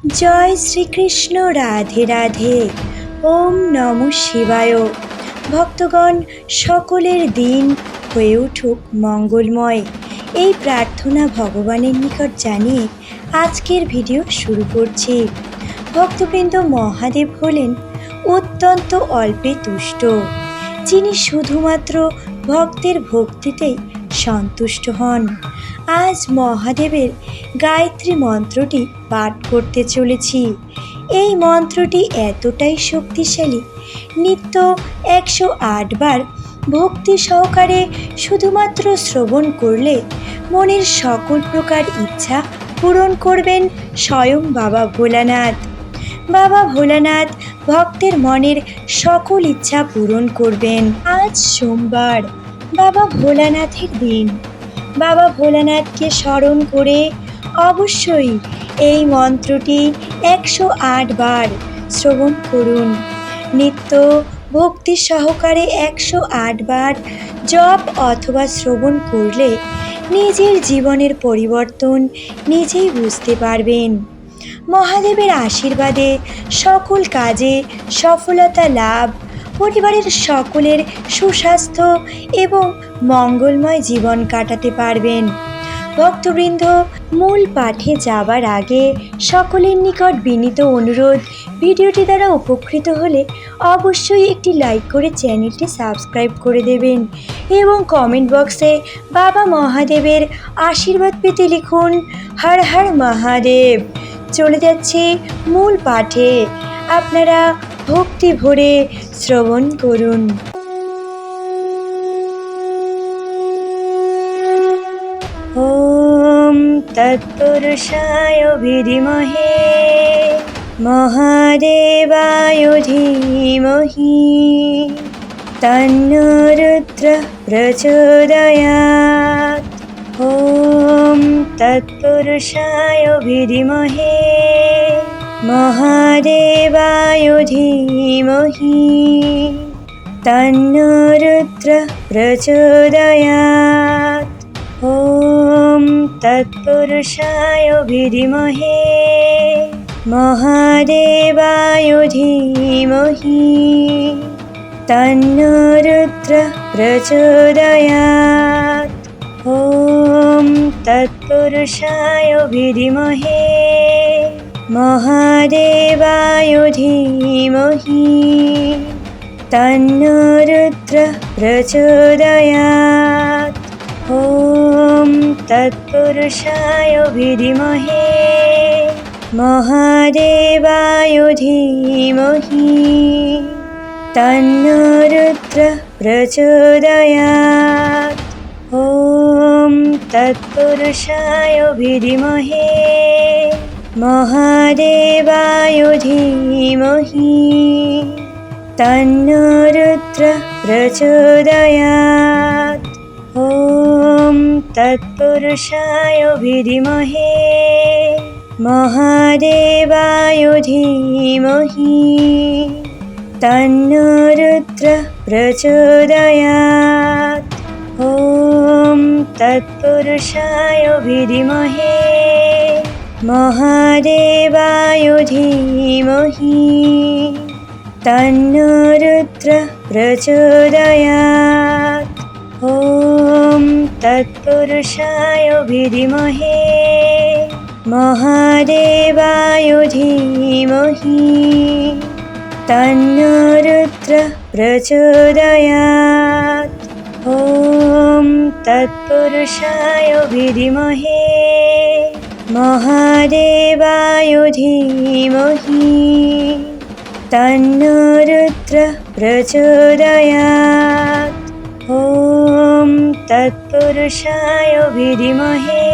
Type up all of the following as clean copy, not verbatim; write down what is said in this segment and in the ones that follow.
জয় শ্রীকৃষ্ণ, রাধে রাধে। ওম নমঃ শিবায়। ভক্তগণ, সকলের দিন হয়ে উঠুক মঙ্গলময়, এই প্রার্থনা ভগবানের নিকট জানিয়ে আজকের ভিডিও শুরু করছি। ভক্তবৃন্দ, মহাদেব হলেন অত্যন্ত অল্পে তুষ্ট, যিনি শুধুমাত্র ভক্তের ভক্তিতেই সন্তুষ্ট হন। আজ মহাদেবের গায়ত্রী মন্ত্রটি পাঠ করতে চলেছি। এই মন্ত্রটি এতটাই শক্তিশালী, নিত্য 108 বার ভক্তি সহকারে শুধুমাত্র শ্রবণ করলে মনের সকল প্রকার ইচ্ছা পূরণ করবেন স্বয়ং বাবা ভোলানাথ। বাবা ভোলানাথ ভক্তের মনের সকল ইচ্ছা পূরণ করবেন। আজ সোমবার, বাবা ভোলানাথের দিন। বাবা ভোলানাথকে স্মরণ করে অবশ্যই এই মন্ত্রটি 108 বার শ্রবণ করুন। নিত্য ভক্তি সহকারে 108 বার জপ অথবা শ্রবণ করলে নিজের জীবনের পরিবর্তন নিজেই বুঝতে পারবেন। মহাদেবের আশীর্বাদে সকল কাজে সফলতা লাভ, পরিবারের সকলের সুস্বাস্থ্য এবং মঙ্গলময় জীবন কাটাতে পারবেন। ভক্তবৃন্দ, মূল পাঠে যাবার আগে সকলের নিকট বিনীত অনুরোধ, ভিডিওটি দ্বারা উপকৃত হলে অবশ্যই একটি লাইক করে চ্যানেলটি সাবস্ক্রাইব করে দেবেন এবং কমেন্ট বক্সে বাবা মহাদেবের আশীর্বাদ পেতে লিখুন হর হর মহাদেব। চলে যাচ্ছি মূল পাঠে, আপনারা ভক্তি ভরে শ্রবণ করুন। ওম তৎপুরুষায় বিদ্মহে মহাদেবায় ধীমহি তন্নো রুদ্রঃ প্রচোদয়াৎ। ওম তৎপুরুষায় বিদ্মহে মহাদেবায় ধীমহি তন্নো রুদ্রঃ প্রচোদয়াৎ। ওম তৎপুরুষায় বিদ্মহে মহাদেবায় ধীমহি তন্নো রুদ্রঃ প্রচোদয়াৎ। ওম তৎপুরুষায় বিদ্মহে মহাদেবায় ধীমহি তন্নো রুদ্রঃ প্রচোদয়াৎ। ওম তৎপুরুষায় বিদ্মহে মহাদেবায় ধীমহি তন্নো রুদ্রঃ প্রচোদয়াৎ। ওম তৎপুরুষায় বিদ্মহে মহাদেবায় ধীমহি তন্নো রুদ্রঃ প্রচোদয়াৎ। ওম তৎপুরুষায় বিদ্মহে মহাদেবায় ধীমহি তন্নো রুদ্রঃ প্রচোদয়াৎ। ওম তৎপুরুষায় বিদ্মহে মহাদেবায় ধীমহি তন্নো রুদ্রঃ প্রচোদয়াৎ। ওম তৎপুরুষায় বিদ্মহে মহাদেবায় ধীমহি তন্নো রুদ্রঃ প্রচোদয়াৎ। ওম তৎপুরুষায় বিদ্মহে মহাদেবায় ধীমহি তন্নো রুদ্রঃ প্রচোদয়াৎ। ওম তৎপুরুষায় বিদ্মহে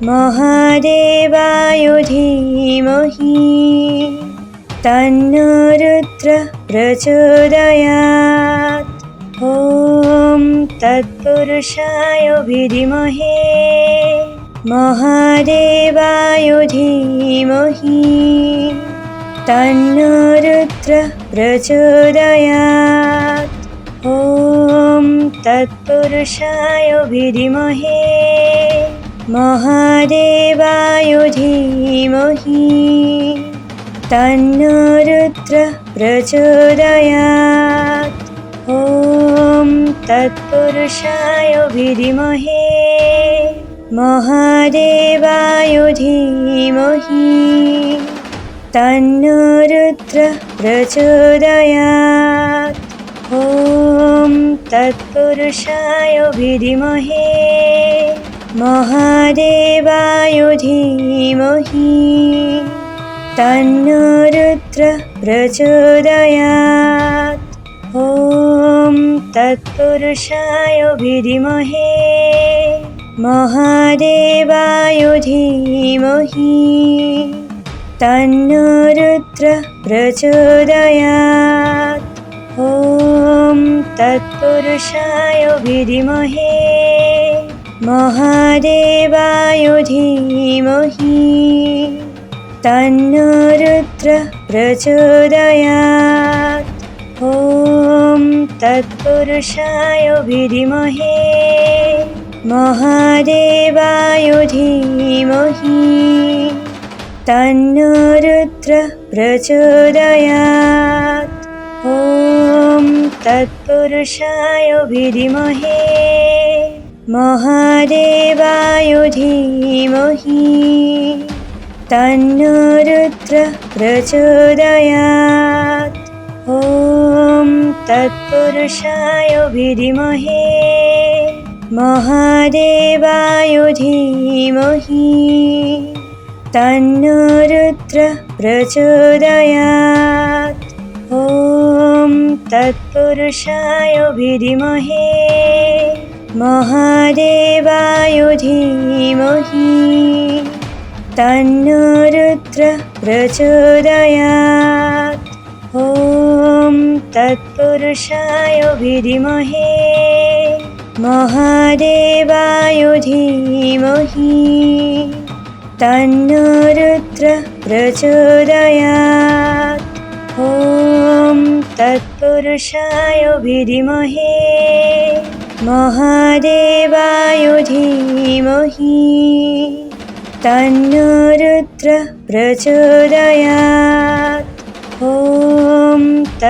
মহাদেবায় ধীমহি তন্নো রুদ্রঃ প্রচোদয়াৎ। ওম তৎপুরুষায় বিদ্মহে মহাদেবায় ধীমহি তন্নো রুদ্রঃ প্রচোদয়াৎ। ওম তৎপুরুষায় বিদ্মহে महादेवाय धीमहि तन्नो रुद्रः प्रचोदयात्। ॐ तत्पुरुषाय विद्महे महादेवाय धीमहि तन्नो रुद्रः प्रचोदयात्। ॐ तत्पुरुषाय विद्महे महादेवाय धीमहि तन्नो रुद्रः प्रचोदयात्। ॐ तत्पुरुषाय विद्महे महादेवाय धीमहि तन्नो रुद्रः प्रचोदयात्। ॐ तत्पुरुषाय विद्महे महादेवाय धीमहि तन्नो रुद्रः प्रचोदयात्। ॐ तत्पुरुषाय विद्महे महादेवाय धीमहि तन्नो रुद्रः प्रचोदयात्। ॐ तत्पुरुषाय विद्महे महादेवाय धीमहि तन्नो रुद्रः प्रचोदयात्। ॐ तत्पुरुषाय विद्महे महादेवाय धीमहि तन्नो रुद्रः प्रचोदयात्। ॐ तत्पुरुषाय विद्महे महादेवाय धीमहि तन्नो रुद्रः प्रचोदयात्। ॐ तत्पुरुषाय विद्महे महादेवाय धीमहि तन्नो रुद्रः प्रचोदयात्। ॐ तत्पुरुषाय विद्महे महादेवाय धीमहि तन्नो रुद्रः प्रचोदयात्। ॐ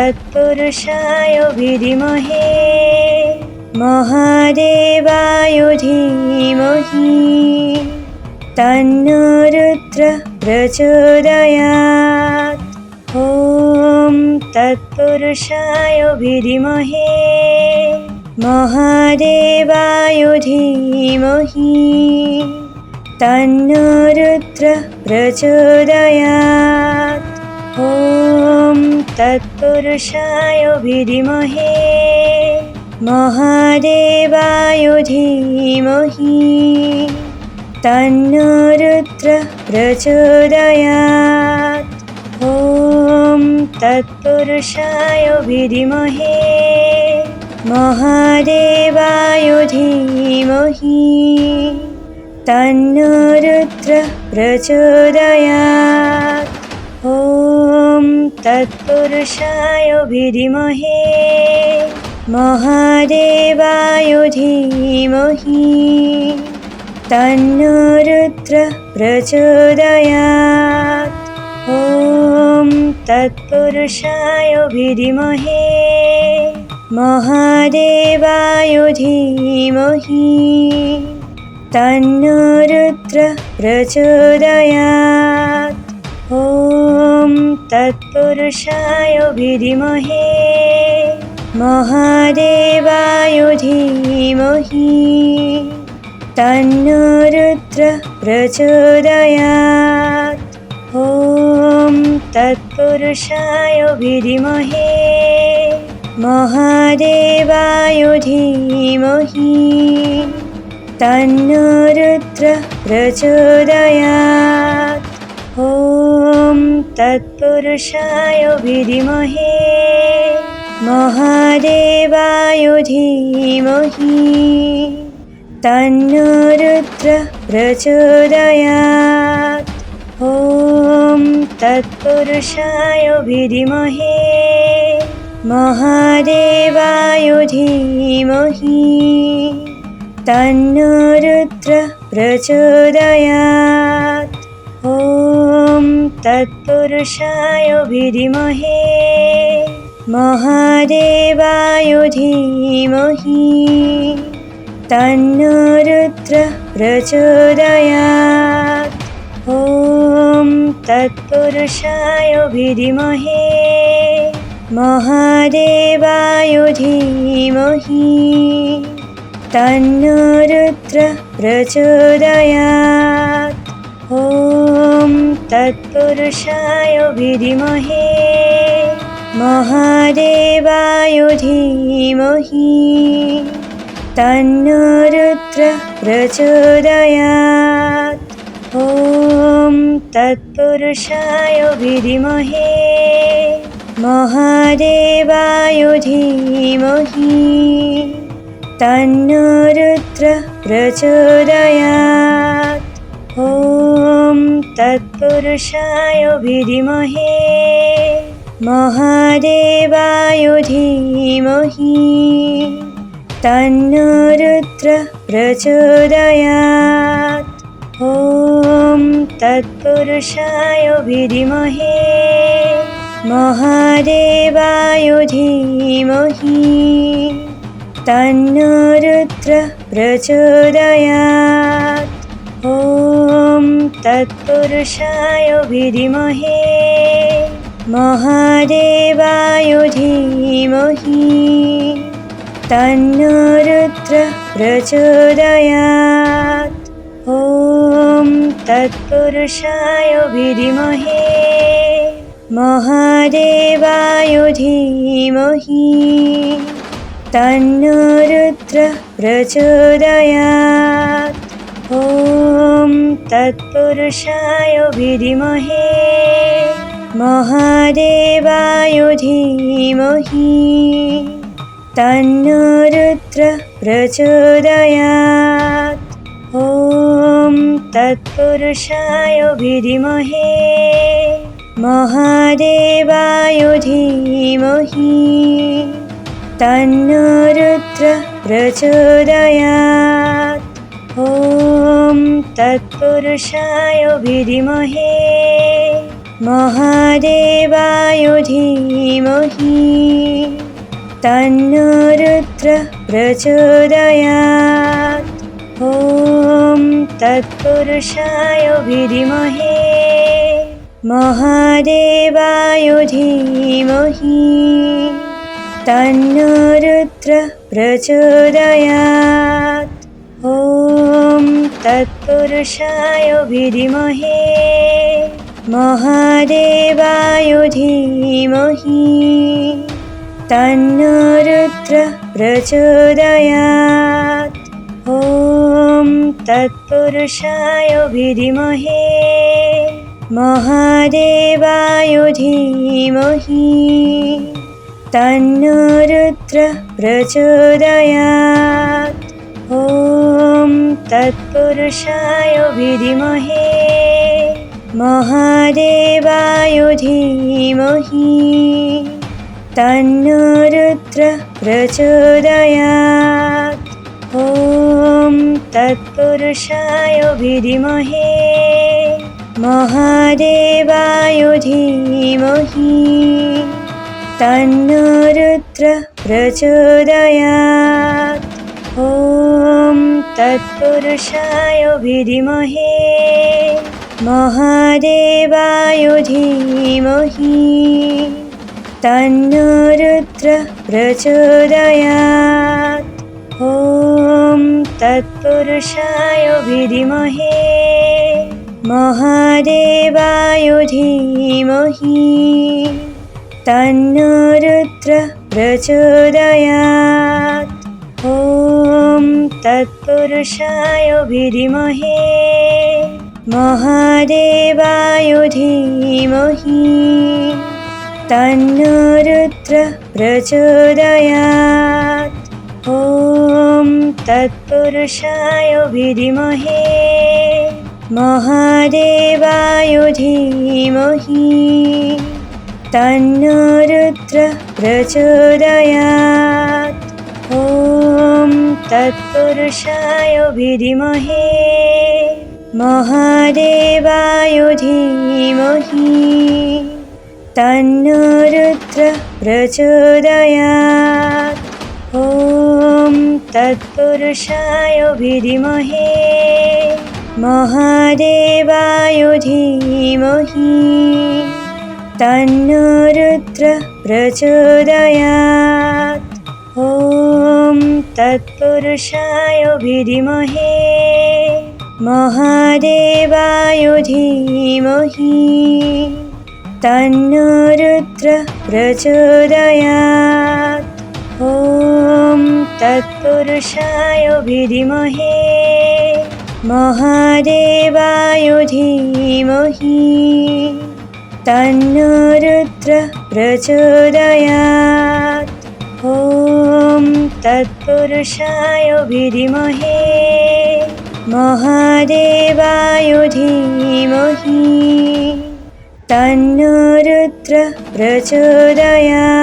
तत्पुरुषाय विद्महे महादेवाय धीमहि तन्नो रुद्रः प्रचोदयात्। ॐ तत्पुरुषाय विद्महे महादेवाय धीमहि तन्नो रुद्रः प्रचोदयात्। ॐ तत्पुरुषाय विद्महे महादेवाय धीमहि तन्नो रुद्रः प्रचोदयात्। ॐ तत्पुरुषाय विद्महे महादेवाय धीमहि तन्नो रुद्रः प्रचोदयात्। ॐ तत्पुरुषाय विद्महे महादेवाय धीमहि तन्नो रुद्रः प्रचोदयात्। ॐ तत्पुरुषाय विद्महे महादेवाय धीमहि तन्नो रुद्रः प्रचोदयात्। ॐ तत्पुरुषाय विद्महे महादेवाय धीमहि तन्नो रुद्रः प्रचोदयात्। ॐ तत्पुरुषाय विद्महे महादेवाय धीमहि तन्नो रुद्रः प्रचोदयात्। ॐ तत्पुरुषाय विद्महे महादेवाय धीमहि तन्नो रुद्रः प्रचोदयात्। ॐ तत्पुरुषाय विद्महे महादेवाय धीमहि तन्नो रुद्रः प्रचोदयात्। ॐ तत्पुरुषाय विद्महे महादेवाय धीमहि तन्नो रुद्रः प्रचोदयात्। ॐ तत्पुरुषाय विद्महे महादेवाय धीमहि तन्नो रुद्रः प्रचोदयात्। ॐ तत्पुरुषाय विद्महे महादेवाय धीमहि तन्नो रुद्रः प्रचोदयात्। ॐ तत्पुरुषाय विद्महे महादेवाय धीमहि तन्नो रुद्रः प्रचोदयात्। ॐ तत्पुरुषाय विद्महे महादेवाय धीमहि तन्नो रुद्रः प्रचोदयात्। ॐ तत्पुरुषाय विद्महे महादेवाय धीमहि तन्नो रुद्रः प्रचोदयात्। ॐ तत्पुरुषाय विद्महे महादेवाय धीमहि तन्नो रुद्रः प्रचोदयात्। ॐ तत्पुरुषाय विद्महे महादेवाय धीमहि तन्नो रुद्रः प्रचोदयात्। ॐ तत्पुरुषाय विद्महे महादेवाय धीमहि तन्नो रुद्रः प्रचोदयात्। ॐ तत्पुरुषाय विद्महे महादेवाय धीमहि तन्नो रुद्रः प्रचोदयात्। ॐ तत्पुरुषाय विद्महे महादेवाय धीमहि तन्नो रुद्रः प्रचोदयात्। ॐ तत्पुरुषाय विद्महे महादेवाय धीमहि तन्नो रुद्रः प्रचोदयात्। ॐ तत्पुरुषाय विद्महे महादेवाय धीमहि तन्नो रुद्रः प्रचोदयात्। ॐ तत्पुरुषाय विद्महे महादेवाय धीमहि तन्नो रुद्रः प्रचोदयात्। ॐ तत्पुरुषाय विद्महे महादेवाय धीमहि तन्नो रुद्रः प्रचोदयात्। ॐ तत्पुरुषाय विद्महे महादेवाय धीमहि तन्नो रुद्रः प्रचोदयात्। ॐ तत्पुरुषाय विद्महे महादेवाय धीमहि तन्नो रुद्रः प्रचोदयात्। ॐ तत्पुरुषाय विद्महे महादेवाय धीमहि तन्नो रुद्रः प्रचोदयात्। ॐ तत्पुरुषाय विद्महे महादेवाय धीमहि तन्नो रुद्रः प्रचोदयात्। ॐ तत्पुरुषाय विद्महे महादेवाय धीमहि तन्नो रुद्रः प्रचोदयात्। ॐ तत्पुरुषाय विद्महे महादेवाय धीमहि तन्नो रुद्रः प्रचोदयात्। ॐ तत्पुरुषाय विद्महे महादेवाय धीमहि तन्नो रुद्रः प्रचोदयात्। ॐ तत्पुरुषाय विद्महे महादेवाय धीमहि तन्नो रुद्रः प्रचोदयात्। ॐ तत्पुरुषाय विद्महे महादेवाय धीमहि तन्नो रुद्रः प्रचोदयात्। ॐ तत्पुरुषाय विद्महे महादेवाय धीमहि तन्नो रुद्रः प्रचोदयात्।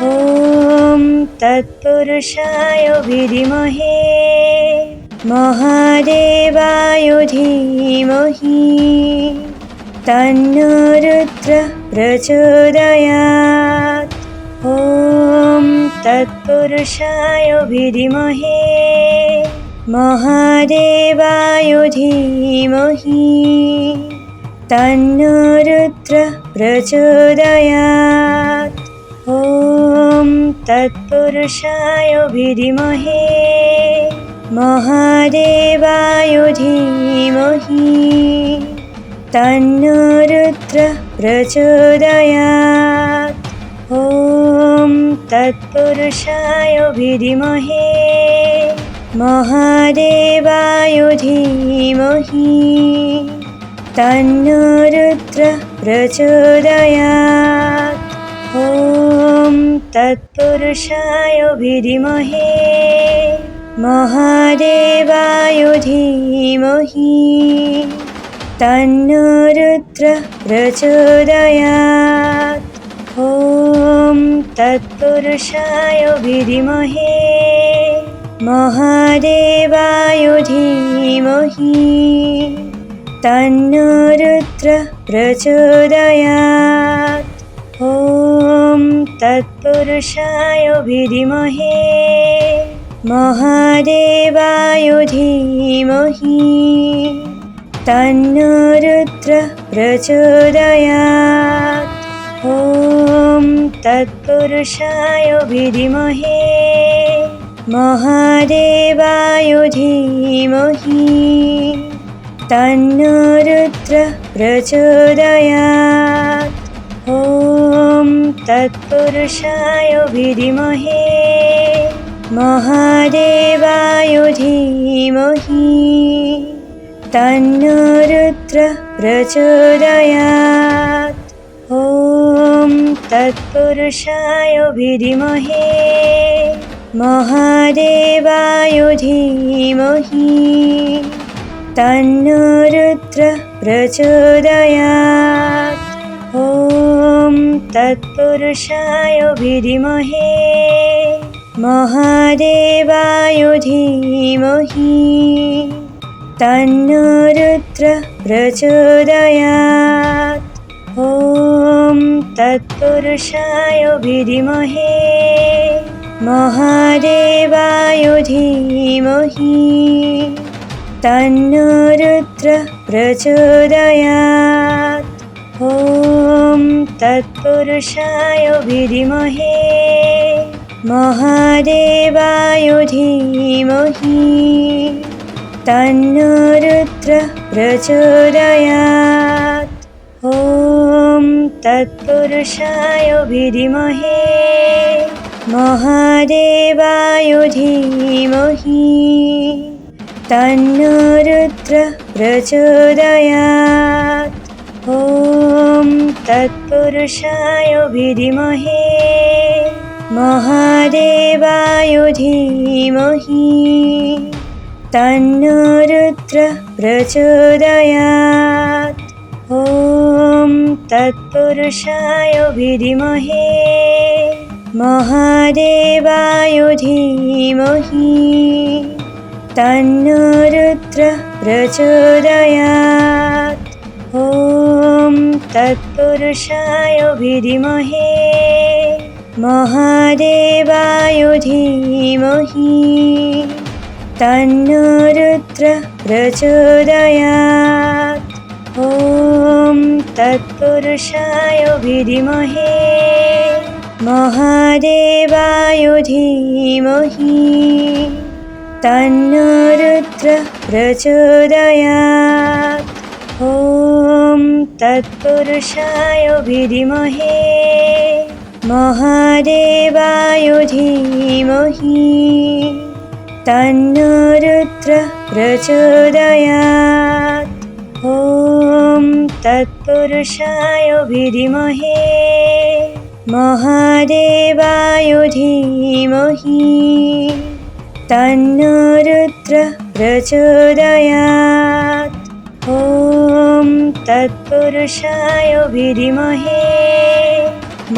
ॐ तत्पुरुषाय विद्महे महादेवाय धीमहि तन्नो रुद्रः प्रचोदयात्। ॐ तत्पुरुषाय विद्महे महादेवाय धीमहि तन्नो रुद्रः प्रचोदयात्। ॐ तत्पुरुषाय विद्महे महादेवाय धीमहि तन्नो रुद्रः प्रचोदयात्। ॐ तत्पुरुषाय विद्महे महादेवाय धीमहि तन्नो रुद्रः प्रचोदयात्। ॐ तत्पुरुषाय विद्महे महादेवाय धीमहि तन्नो रुद्रः प्रचोदयात्। ॐ तत्पुरुषाय विद्महे महादेवाय धीमहि तन्नो रुद्रः प्रचोदयात्। ॐ तत्पुरुषाय विद्महे महादेवाय धीमहि तन्नो रुद्रः प्रचोदयात्। ॐ तत्पुरुषाय विद्महे महादेवाय धीमहि तन्नो रुद्रः प्रचोदयात्। ॐ तत्पुरुषाय विद्महे महादेवाय धीमहि तन्नो रुद्रः प्रचोदयात्। ॐ तत्पुरुषाय विद्महे महादेवाय धीमहि तन्नो रुद्रः प्रचोदयात्। ॐ तत्पुरुषाय विद्महे महादेवाय धीमहि तन्नो रुद्रः प्रचोदयात्। ॐ तत्पुरुषाय विद्महे महादेवाय धीमहि तन्नो रुद्रः प्रचोदयात्। ॐ तत्पुरुषाय विद्महे महादेवाय धीमहि तन्नो रुद्रः प्रचोदयात्। ॐ तत्पुरुषाय विद्महे महादेवाय धीमहि तन्नो रुद्रः प्रचोदयात्। ॐ तत्पुरुषाय विद्महे महादेवाय धीमहि तन्नो रुद्रः प्रचोदयात्। ॐ तत्पुरुषाय विद्महे महादेवाय धीमहि तन्नो रुद्रः प्रचोदयात्। ॐ तत्पुरुषाय विद्महे महादेवाय धीमहि तन्नो रुद्रः प्रचोदयात्। ॐ तत्पुरुषाय विद्महे महादेवाय धीमहि तन्नो रुद्रः प्रचोदयात्। ॐ तत्पुरुषाय विद्महे महादेवाय धीमहि तन्नो रुद्रः प्रचोदयात्। ॐ तत्पुरुषाय विद्महे महादेवाय धीमहि तन्नो रुद्रः प्रचोदयात्। ॐ तत्पुरुषाय विद्महे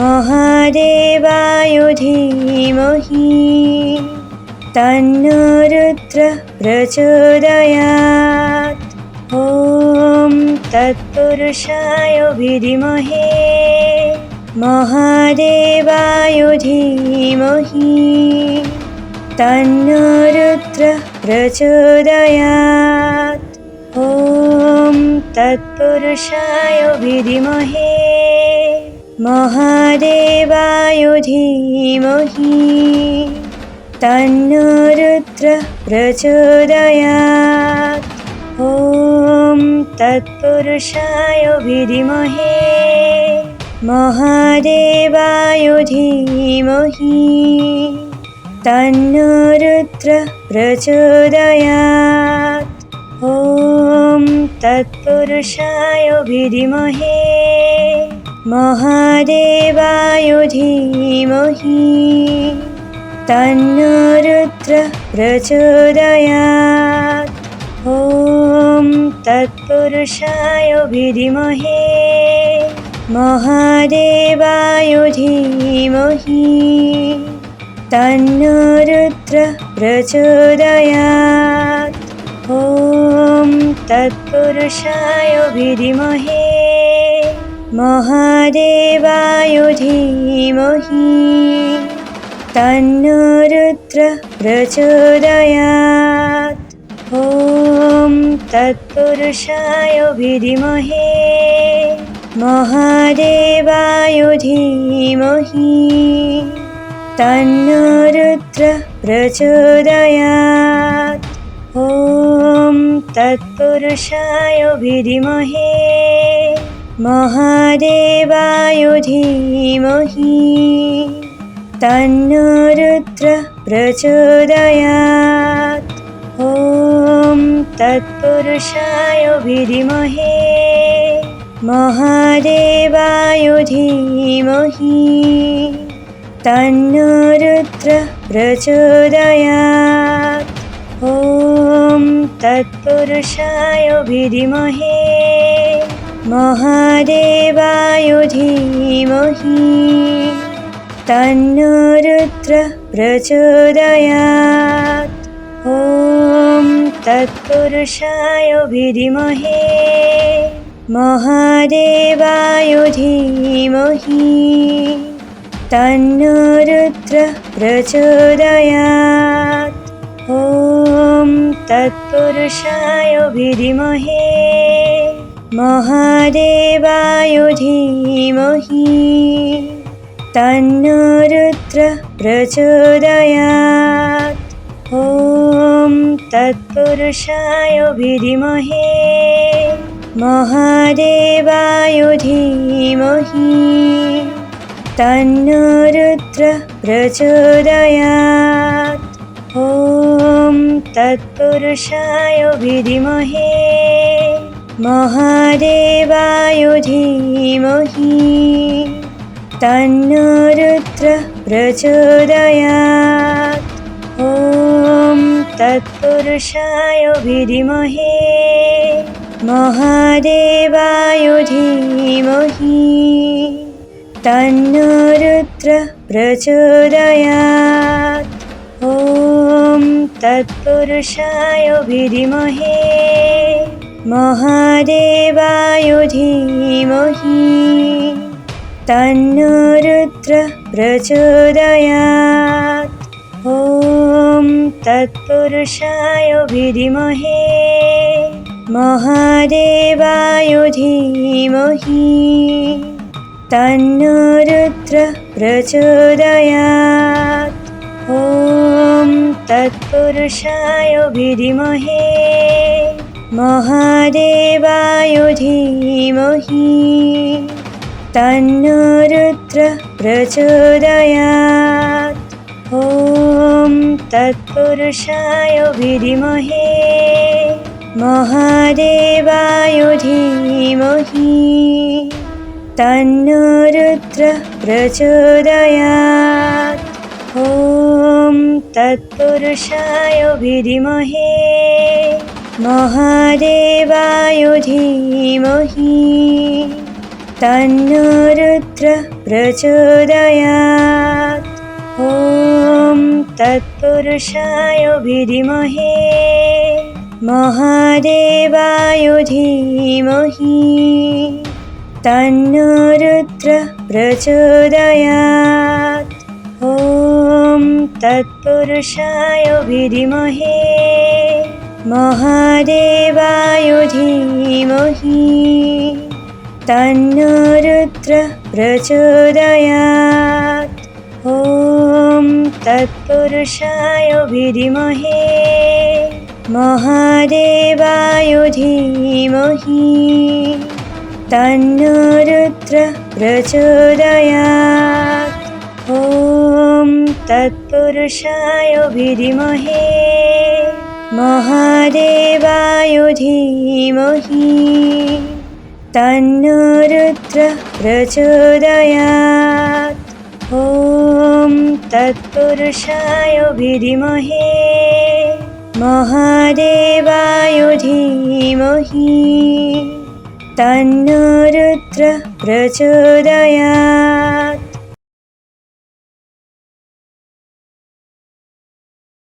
महादेवाय धीमहि तन्नो रुद्रः प्रचोदयात्। ॐ तत्पुरुषाय विद्महे महादेवाय धीमहि तन्नो रुद्रः प्रचोदयात्। ॐ तत्पुरुषाय विद्महे महादेवाय धीमहि तन्नो रुद्रः प्रचोदयात्। ॐ तत्पुरुषाय विद्महे महादेवाय धीमहि तन्नो रुद्रः प्रचोदयात्। ॐ तत्पुरुषाय विद्महे महादेवाय धीमहि तन्नो रुद्रः प्रचोदयात्। ॐ तत्पुरुषाय विद्महे महादेवाय धीमहि तन्नो रुद्रः प्रचोदयात्। ॐ तत्पुरुषाय विद्महे महादेवाय धीमहि तन्नो रुद्रः प्रचोदयात्। ॐ तत्पुरुषाय विद्महे महादेवाय धीमहि तन्नो रुद्रः प्रचोदयात्। ॐ तत्पुरुषाय विद्महे महादेवाय धीमहि तन्नो रुद्रः प्रचोदयात्। ॐ तत्पुरुषाय विद्महे महादेवाय धीमहि तन्नो रुद्रः प्रचोदयात्। ॐ तत्पुरुषाय विद्महे महादेवाय धीमहि तन्नो रुद्रः प्रचोदयात्। ॐ तत्पुरुषाय विद्महे महादेवाय धीमहि तन्नो रुद्रः प्रचोदयात्। ॐ तत्पुरुषाय विद्महे महादेवाय धीमहि तन्नो रुद्रः प्रचोदयात्। ॐ तत्पुरुषाय विद्महे महादेवाय धीमहि तन्नो रुद्रः प्रचोदयात्। ॐ तत्पुरुषाय विद्महे महादेवाय धीमहि तन्नो रुद्रः प्रचोदयात्। ॐ तत्पुरुषाय विद्महे महादेवाय धीमहि तन्नो रुद्रः प्रचोदयात्। ॐ तत्पुरुषाय विद्महे महादेवाय धीमहि तन्नो रुद्रः प्रचोदयात्। ॐ तत्पुरुषाय विद्महे महादेवाय धीमहि तन्नो रुद्रः प्रचोदयात्। ॐ तत्पुरुषाय विद्महे महादेवाय धीमहि तन्नो रुद्रः प्रचोदयात्। ॐ तत्पुरुषाय विद्महे महादेवाय धीमहि तन्नो रुद्रः प्रचोदयात्। ॐ तत्पुरुषाय विद्महे महादेवाय धीमहि तन्नो रुद्रः प्रचोदयात्। ॐ तत्पुरुषाय विद्महे महादेवाय धीमहि तन्नो रुद्रः प्रचोदयात्। ॐ तत्पुरुषाय विद्महे महादेवाय धीमहि तन्नो रुद्रः प्रचोदयात्। ॐ तत्पुरुषाय विद्महे महादेवाय धीमहि तन्नो रुद्रः प्रचोदयात्। ॐ तत्पुरुषाय विद्महे महादेवाय धीमहि तन्नो रुद्रः प्रचोदयात्। ॐ तत्पुरुषाय विद्महे महादेवाय धीमहि तन्नो रुद्रः प्रचोदयात्।